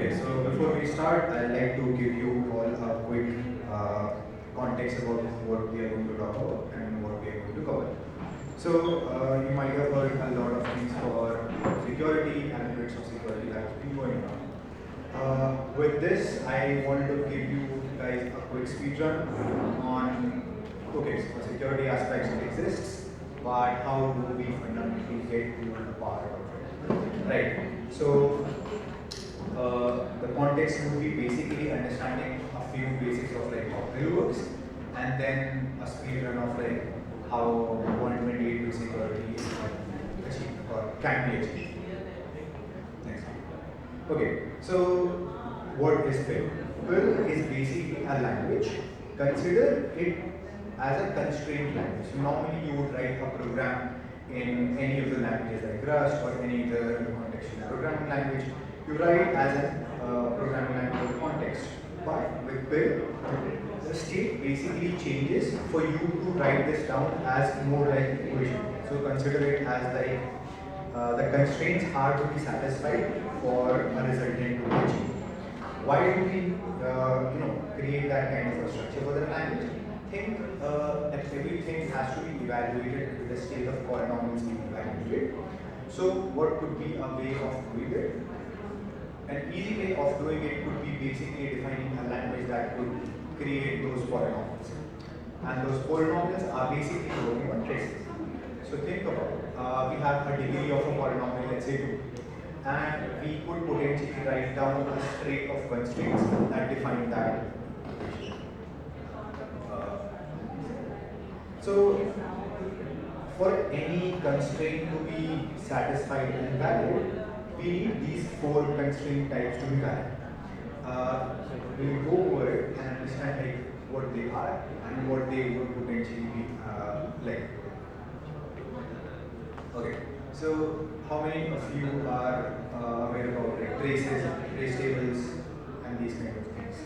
Okay, so before we start, I'd like to give you all a quick context about what we are going to talk about and what we are going to cover. So, you might have heard a lot of things for security and bits of security that's been going on. With this, I want to give you guys a quick speed run on, okay, so security aspects exists, but how do we fundamentally get to the part of it? Right. So, the context would be basically understanding a few basics of like how PIL works, and then a speed run of like how 128-bit security is achieved or can be achieved. Next. Okay, so what is PIL? PIL is basically a language. Consider it as a constrained language. So normally you would write a program in any of the languages like Rust or any other contextual programming language. You write as a programming language context. But with PIL, the state basically changes for you to write this down as more like equation. So consider it as like the constraints are to be satisfied for a resultant to be achieved. Why do we create that kind of a structure for the language? Think that everything has to be evaluated with the state of polynomials being evaluated. So what could be a way of doing it? An easy way of doing it could be basically defining a language that could create those polynomials. And those polynomials are basically working on traces. So think about, we have a degree of a polynomial, let's say 2. And we could potentially write down a string of constraints that define that. So for any constraint to be satisfied and valid, we need these 4 constraint types to be valid. We'll go over it and understand like what they are and what they would potentially be like. Okay, so how many of you are aware about like traces, trace tables, and these kind of things?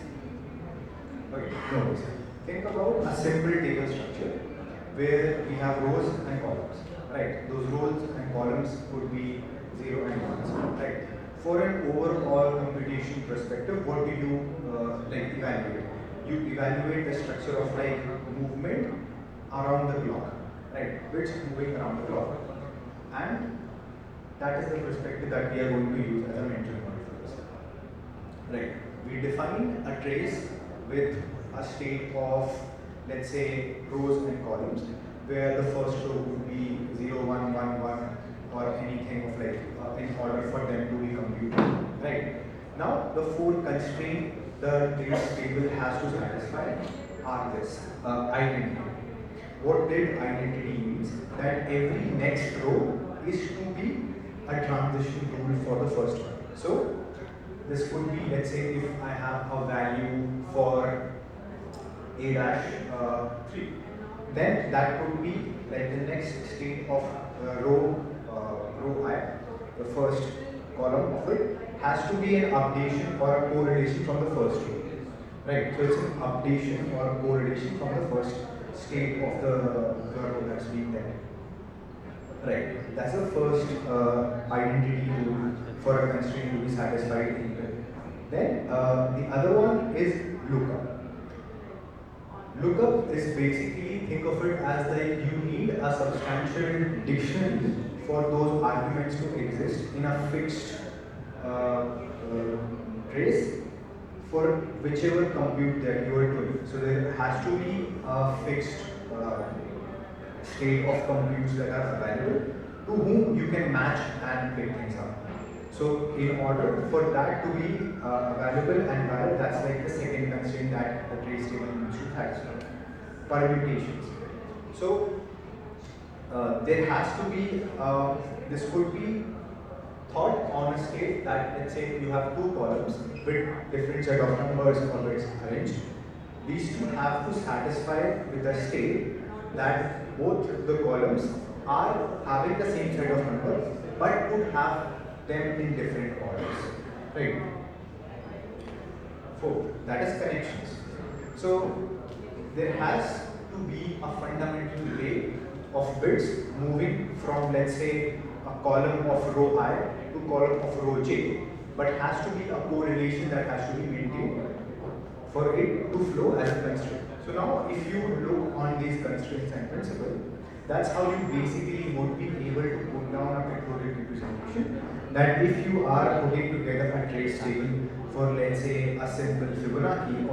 Okay, no worries. Think about a simple table structure where we have rows and columns, right? Those rows and columns could be 0 and 1s, right? For an overall computation perspective, what we do like evaluate? You evaluate the structure of like movement around the clock, right? Bits moving around the clock. And that is the perspective that we are going to use as a mental model for this. Right. We define a trace with a state of, let's say, rows and columns, where the first row would be 0, 1, 1, 1, or anything of like in order for them to be computed. Right. Now, the 4 constraints the trace table has to satisfy are this identity. What did identity means? That every next row is to be a transition rule for the first one. So this could be, let's say, if I have a value for a-3, then that could be like the next state of row I, the first column of it, has to be an updation or a correlation from the first row. Right, so it's an updation or a correlation from the first state of the row that's being there. Right, that's the first identity rule for a constraint to be satisfied in PIL. Then the other one is lookup. Lookup is basically, think of it as like you need a substantial dictionary for those arguments to exist in a fixed trace for whichever compute that you are doing. So there has to be a fixed state of computes that are available to whom you can match and pick things up. So in order for that to be available and valid, that's like the second constraint that the trace table needs to satisfy. Permutations. So there has to be, this could be thought on a state that, let's say you have 2 columns with different set of numbers or bits arranged. These 2 have to satisfy with a state that both the columns are having the same set of numbers but could have them in different orders. Right? 4. That is connections. So there has to be a fundamental way of bits moving from, let's say, a column of row I to column of row J but has to be a correlation that has to be maintained for it to flow as a constraint. So now if you look on these constraints and principle, that's how you basically would be able to put down a pictorial representation that if you are putting together a trace table for, let's say, a simple Fibonacci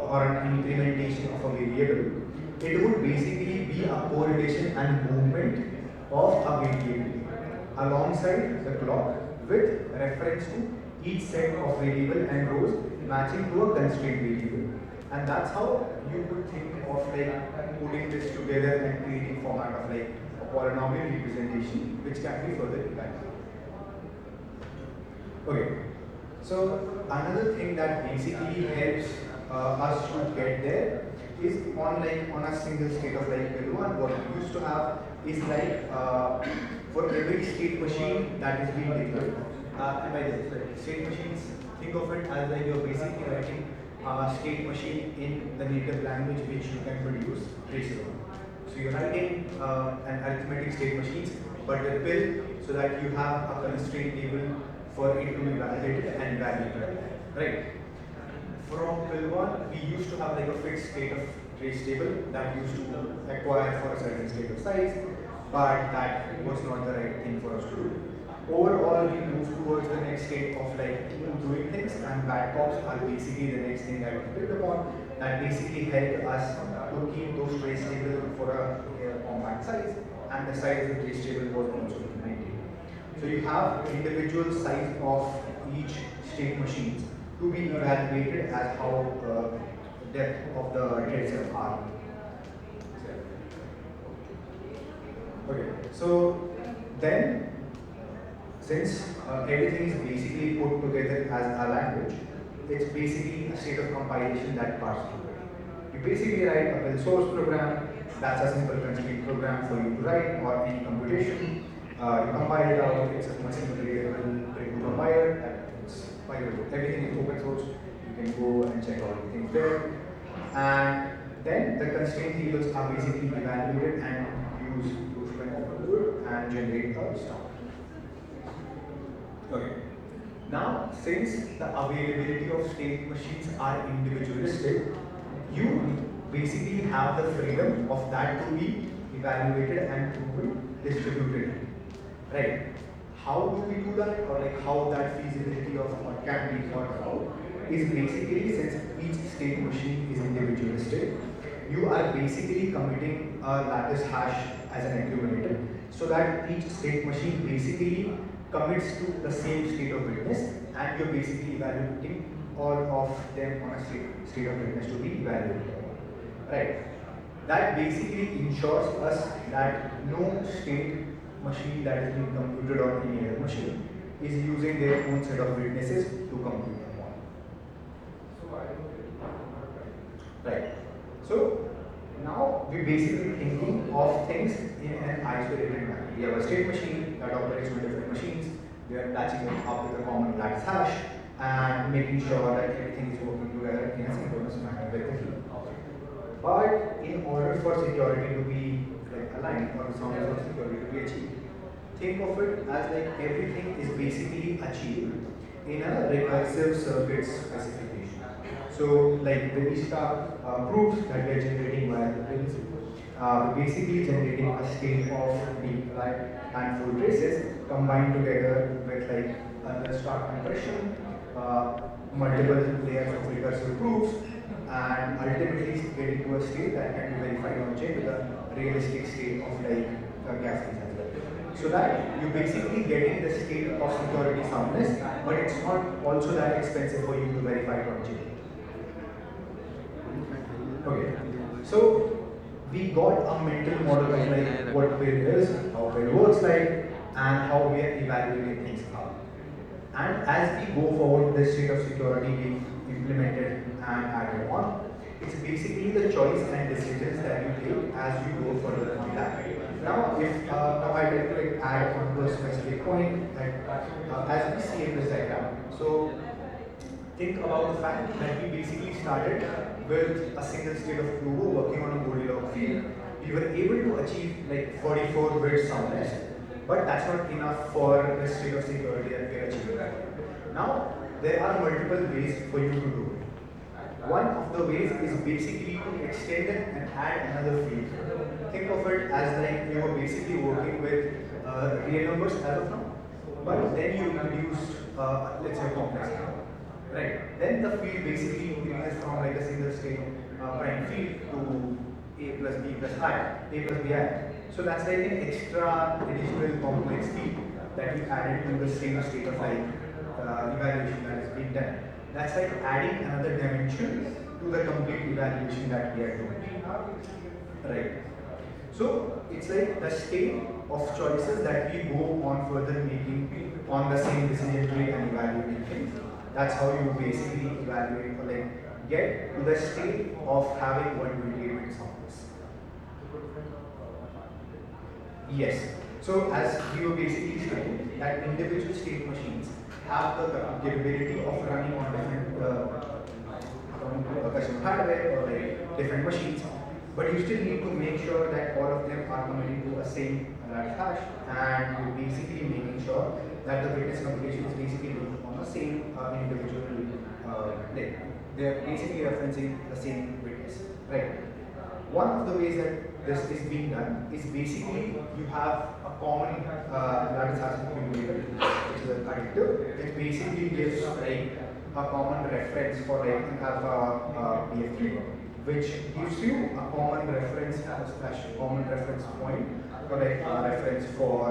or an implementation of a variable, it would basically be a correlation and movement of a variable alongside the clock with reference to each set of variable and rows matching to a constraint variable. And that's how you could think of like putting this together and creating format of like a polynomial representation which can be further impacted. Okay, so another thing that basically helps us to get there is on a single state of like PIL1. What we used to have is like for every state machine that is being declared. And by this, state machines, think of it as like you're basically writing a state machine in the native language which you can produce traceable. So you're writing an arithmetic state machines, but with PIL so that you have a constraint table for it to be validated and evaluated, right? From PIL1, we used to have like a fixed state of trace table that used to acquire for a certain state of size, but that was not the right thing for us to do. Overall, we move towards the next state of like doing things, and bad cops are basically the next thing that we built upon. That basically helped us to keep those trace tables for a compact size, and the size of the trace table was also maintained. So you have individual size of each state machines to be evaluated as how depth of the traces are. Okay, so then since everything is basically put together as a language, it's basically a state of compilation that passes through it. You basically write a PIL source program, that's a simple constraint program for you to write or any computation. You compile it out, it's a much simple variable to compile. By the way, everything is open source, you can go and check out everything there. And then the constraint tables are basically evaluated and used to and generate a stuff. Okay. Now, since the availability of state machines are individualistic, you basically have the freedom of that to be evaluated and to be distributed. Right? How do we do that, or like how that feasibility of what can be thought about is basically, since each state machine is individualistic, you are basically committing a lattice hash as an accumulator, so that each state machine basically commits to the same state of witness, and you're basically evaluating all of them on a state of witness to be evaluated. Right? That basically ensures us that no state machine that is being computed on any other machine is using their own set of witnesses to compute upon. Right. So now we're basically thinking of things in an isolated manner. We have a state machine that operates on different machines. We are patching it up with a common lattice hash and making sure that everything is working together in a synchronous manner with the key. But in order for security to be aligned, or the soundness of security to be achieved, think of it as like everything is basically achieved in a recursive circuit specification. So like when we start proofs that we are generating via the pins, we're basically generating a state of being like handful traces combined together with like another start compression, multiple layers of recursive proofs, and ultimately getting to a state that can be verified on chain with a realistic state of like cascades as well. So that you're basically getting the state of security soundness, but it's not also that expensive for you to verify it on chain. Okay, so we got a mental model of like what PIL is, how PIL works like, and how we are evaluating things are. And as we go forward with the state of security being implemented and added on, it's basically the choice and decisions that you take as you go further on that. Now, if now I'd like to like add on to a specific point that as we see in this diagram, so think about the fact that we basically started with a single state of Pluvo working on a Goldilocks field. We were able to achieve like 44-bit soundness, But that's not enough for the state of security that we are achieving. Now, there are multiple ways for you to do it. One of the ways is basically to extend it and add another field. Think of it as like you are basically working with real numbers as of now, but then you introduced, let's say, a complex number. Right. Then the field basically increases from like a single state prime field to a plus b plus I, a plus bi. So that's like an extra additional complex field that you added to the same state of like evaluation that is being done. That's like adding another dimension to the complete evaluation that we are doing. Right. So it's like the state of choices that we go on further making on the same decision tree and evaluating things. That's how you basically evaluate or like get to the state of having 128-bit soundness. Yes. So as we were basically saying that individual state machines have the capability of running on different custom hardware or like different machines, but you still need to make sure that all of them are committing to a same hash, and you're basically making sure that the witness computation is basically doing on the same individual link. They're basically referencing the same witness, right? One of the ways that this is being done is basically you have a common lattice hash accumulator, which is an additive. It basically gives like a common reference for like an alpha BF3, which gives you a common reference common reference point for like reference for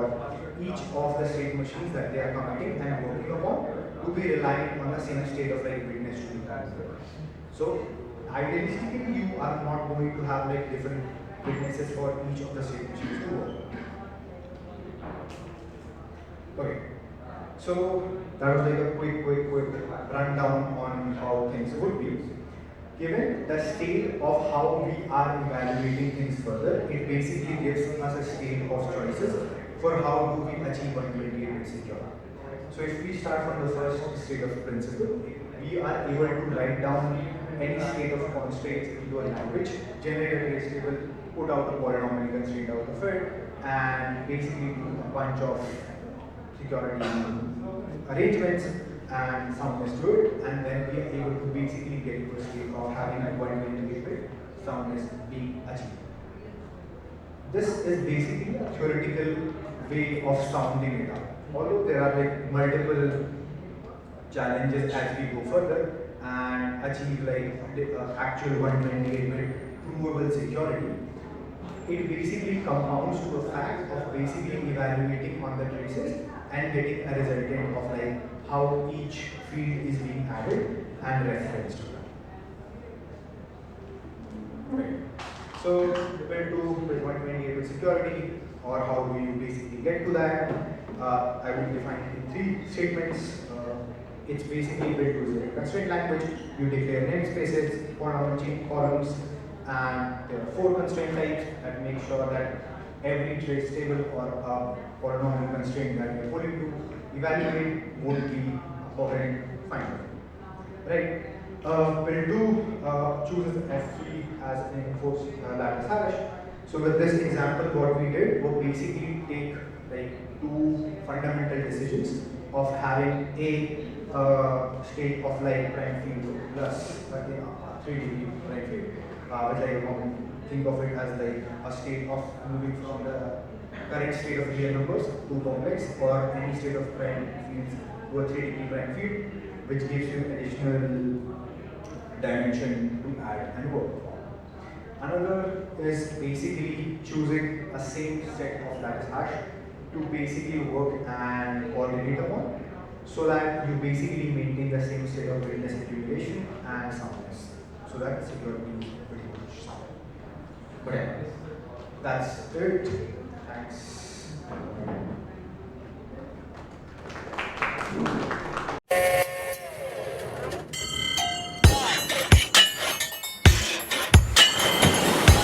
each of the state machines that they are committing and working upon to be relying on the same state of like witness to be transferred. So idealistically, you are not going to have like different witnesses for each of the state machines to work. Okay. So that was like a quick rundown on how things would be. Given the state of how we are evaluating things further, it basically gives us a state of choices for how do we achieve 128-bit security. So if we start from the first state of principle, we are able to write down any state of constraints into a language, generate a trace table, put out a polynomial constraint out of it, and basically do a bunch of security arrangements and soundness to it, and then we are able to basically get to a state of having a 128-bit soundness being achieved. This is basically a theoretical way of sounding it out. Although there are like multiple challenges as we go further and achieve like actual 128-bit provable security, it basically compounds to a fact of basically evaluating on the traces and getting a resultant of like how each field is being added and referenced to that. Okay. So PIL2 with 128-bit security, or how do you basically get to that? I will define it in 3 statements. It's basically built using a constraint language. You declare namespaces, polynomial columns, and there are 4 constraint types that make sure that every trace table or a polynomial constraint that you're pulling to evaluate would be a coherent finder. Right? PIL2 chooses F3 as an enforced lattice hash. So with this example, what we did was basically take like 2 fundamental decisions of having a state of like prime field plus 3 prime field, which I think of it as like a state of moving from the current state of real numbers to complex, or any state of prime fields to a 3 prime field, which gives you additional dimension to add and work upon. Another is basically choosing a same set of lattice hash to basically work and coordinate upon, so that you basically maintain the same state of witness accumulation and soundness, so that security is pretty much sound. But yeah, that's it. Thanks.